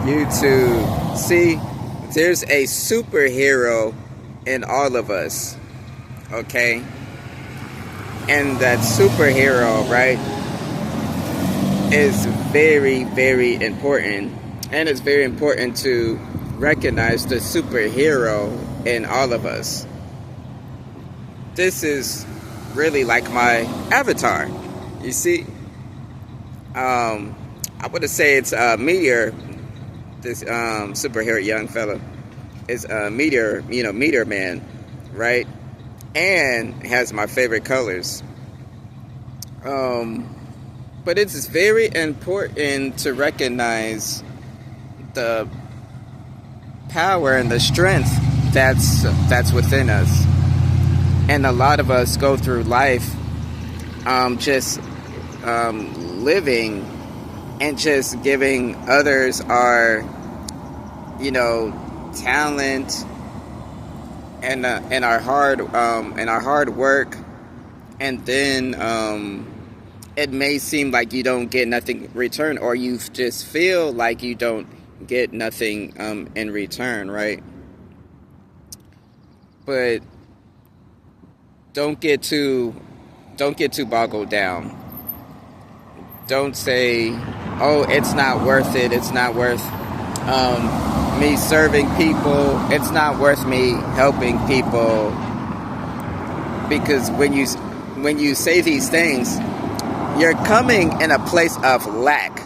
you to see there's a superhero in all of us, okay? And that superhero, right, is very, very important. And it's very important to recognize the superhero in all of us. This is really like my avatar. You see, I would say it's Meteor, this superhero young fella is Meteor, Meteor Man, right? And has my favorite colors. But it's very important to recognize the power and the strength that's within us. And a lot of us go through life just living and just giving others our talent and our hard work, and then it may seem like you don't get nothing in return, or you just feel like you don't get nothing in return, right? But don't get too boggled down. Don't say, oh, it's not worth it. It's not worth me serving people. It's not worth me helping people. Because when you say these things, you're coming in a place of lack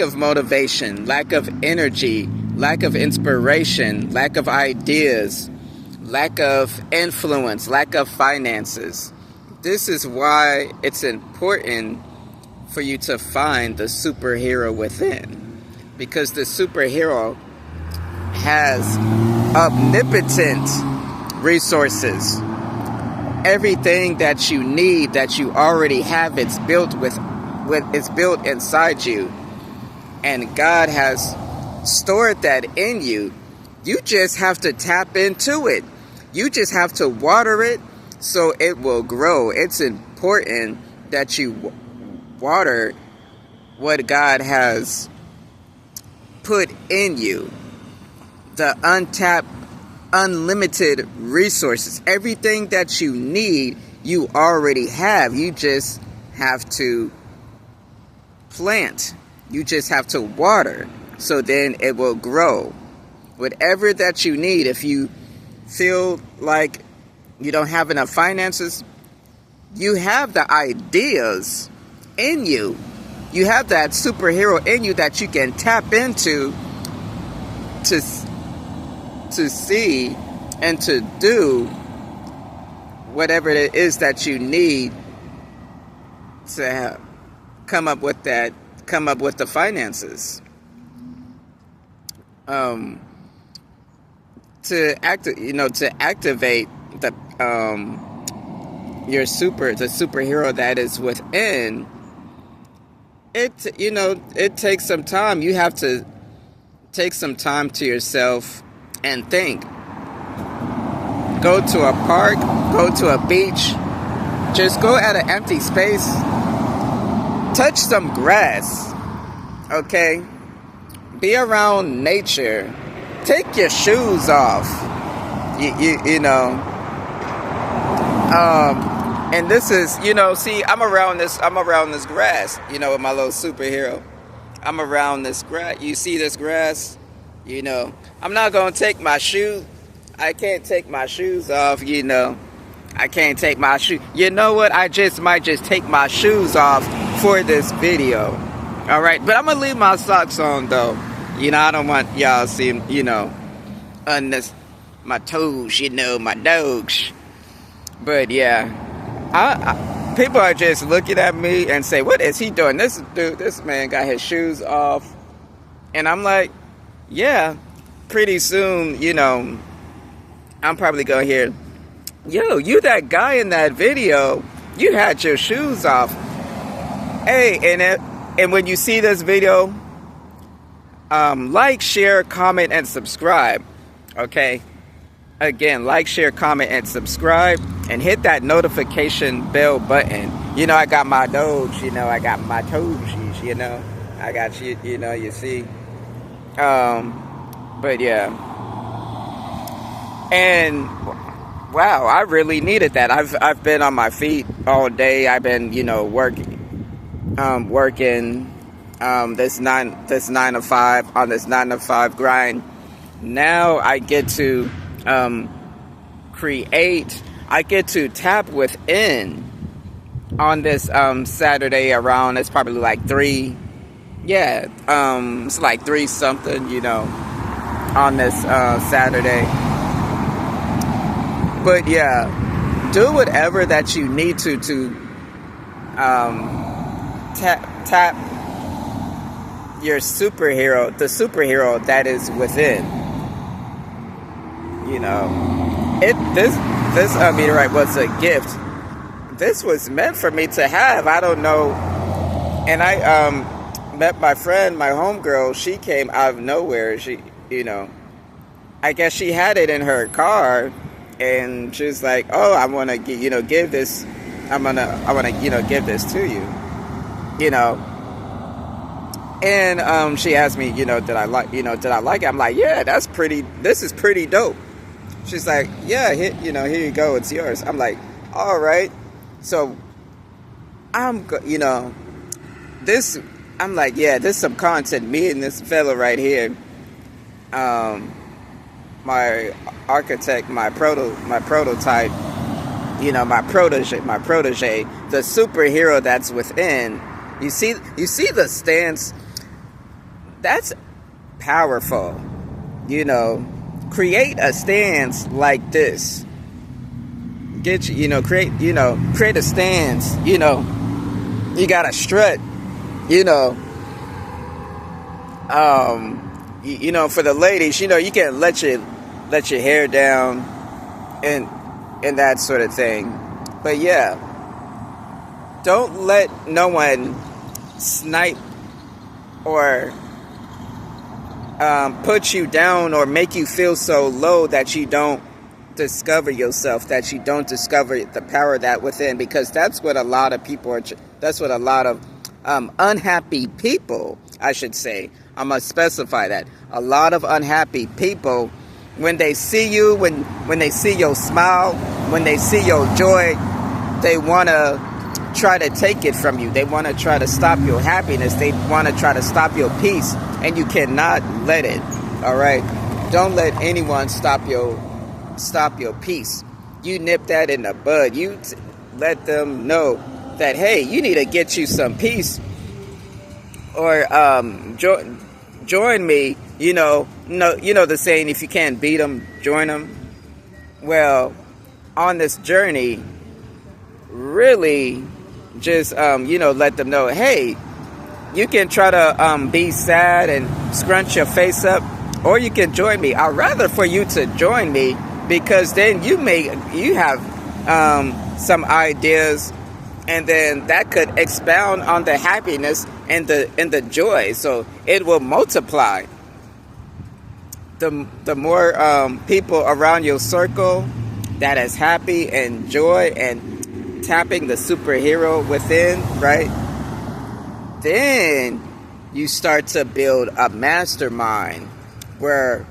of motivation, lack of energy, lack of inspiration, lack of ideas, lack of influence, lack of finances. This is why it's important for you to find the superhero within, because the superhero has omnipotent resources. Everything that you need, that you already have, it's built it's built inside you, and God has stored that in you. You just have to tap into it. You just have to water it so it will grow. It's important that you water what God has put in you. The untapped, unlimited resources. Everything that you need, you already have. You just have to plant. You just have to water. So then it will grow. Whatever that you need, if you feel like you don't have enough finances, you have the ideas in you. You have that superhero in you that you can tap into to see and to do whatever it is that you need to come up with the finances. To activate the superhero that is within. It takes some time. You have to take some time to yourself and think. Go to a park, go to a beach, just go at an empty space, touch some grass, okay? Be around nature. Take your shoes off. And this is, see, I'm around this grass, with my little superhero. I'm around this grass. You see this grass? I'm not going to take my shoes. I can't take my shoes off, I can't take my shoes. You know what? I might just take my shoes off for this video. All right. But I'm going to leave my socks on, though. I don't want y'all seeing, my toes, my dogs. But yeah, people are just looking at me and say, what is he doing? This man got his shoes off. And I'm like, yeah, pretty soon, I'm probably going to hear, yo, you that guy in that video, you had your shoes off. Hey, and when you see this video, like, share, comment, and subscribe. Okay? Again, like, share, comment, and subscribe. And hit that notification bell button. I got my dogs, I got my toesies, I got you, you see. But yeah, and wow, I really needed that. I've been on my feet all day. I've been, working this 9 to 5 on this 9 to 5 grind. Now I get to create. I get to tap within on this Saturday around. It's probably like 3. Yeah, it's like 3 something. On this Saturday. But yeah, do whatever that you need to tap your superhero, the superhero that is within. This meteorite was a gift. This was meant for me to have. I don't know. And I met my friend, my homegirl. She came out of nowhere. I guess she had it in her car, and she was like, "Oh, I want to, give this. I want to, give this to you." And she asked me, did I like it? I'm like, yeah, this is pretty dope. She's like, yeah, here you go, it's yours. I'm like, all right. So I'm like, yeah, this is some content. Me and this fella right here, my architect, my prototype, my protege, the superhero that's within. You see the stance. That's powerful. Create a stance like this. Create a stance. You gotta strut. For the ladies, you can let your hair down and that sort of thing. But yeah, don't let no one snipe or put you down or make you feel so low that you don't discover yourself, that you don't discover the power that within, because that's what a lot of people are. That's what a lot of unhappy people, I should say. I'm gonna specify that. A lot of unhappy people, when they see you, when they see your smile, when they see your joy, they wanna try to take it from you. They want to try to stop your happiness. They want to try to stop your peace, and you cannot let it. All right, don't let anyone stop your peace. You nip that in the bud. You let them know that, hey, you need to get you some peace, or join me. The saying, if you can't beat them, join them. Well, on this journey, really just let them know, hey, you can try to be sad and scrunch your face up, or you can join me. I'd rather for you to join me, because then you have some ideas, and then that could expound on the happiness and the joy, so it will multiply. The more people around your circle that is happy and joy and tapping the superhero within, right? Then you start to build a mastermind where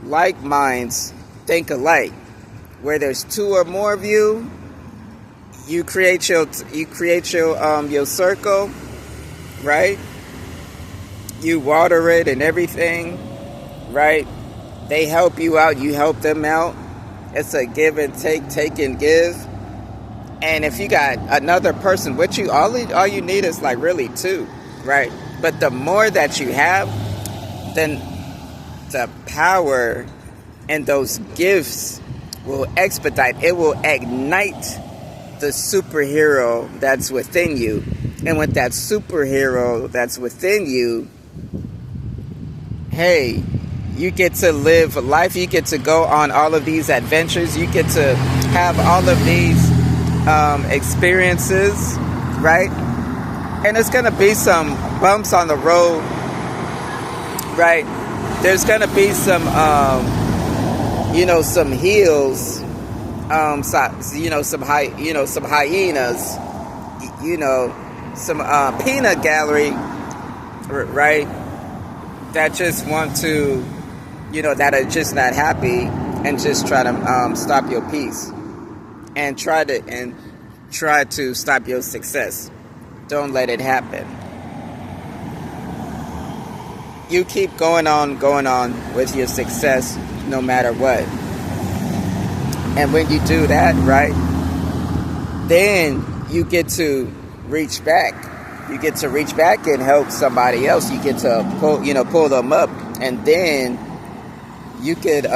like minds think alike. Where there's 2 or more of you, you create your circle, right? You water it and everything, right? They help you out, you help them out. It's a give and take and give. And if you got another person with you, all you need is like really 2, right? But the more that you have, then the power and those gifts will expedite. It will ignite the superhero that's within you. And with that superhero that's within you, hey, you get to live life. You get to go on all of these adventures. You get to have all of these experiences, right? And there's gonna be some bumps on the road, right? There's gonna be some some hills, some hyenas, some peanut gallery, right? that just want to, that are just not happy and just try to stop your peace and try to stop your success. Don't let it happen. You keep going on with your success no matter what. And when you do that, right, then you get to reach back. You get to reach back and help somebody else. You get to pull them up, and then you could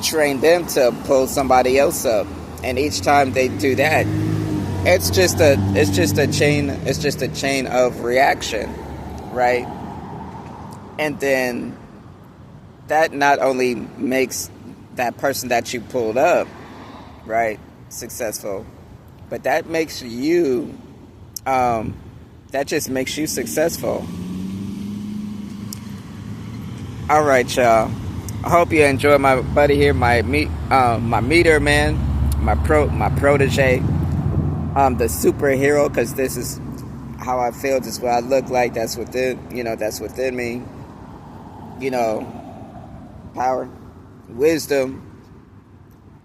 train them to pull somebody else up. And each time they do that, it's just a chain of reaction, right? And then that not only makes that person that you pulled up, right, successful, but that makes you that just makes you successful. All right, y'all. I hope you enjoy my buddy here, my meter man, my protege, the superhero, because this is how I feel. This is what I look like. That's within me. Power, wisdom,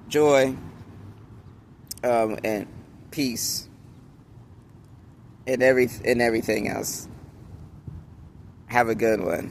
joy, and peace, and everything else. Have a good one.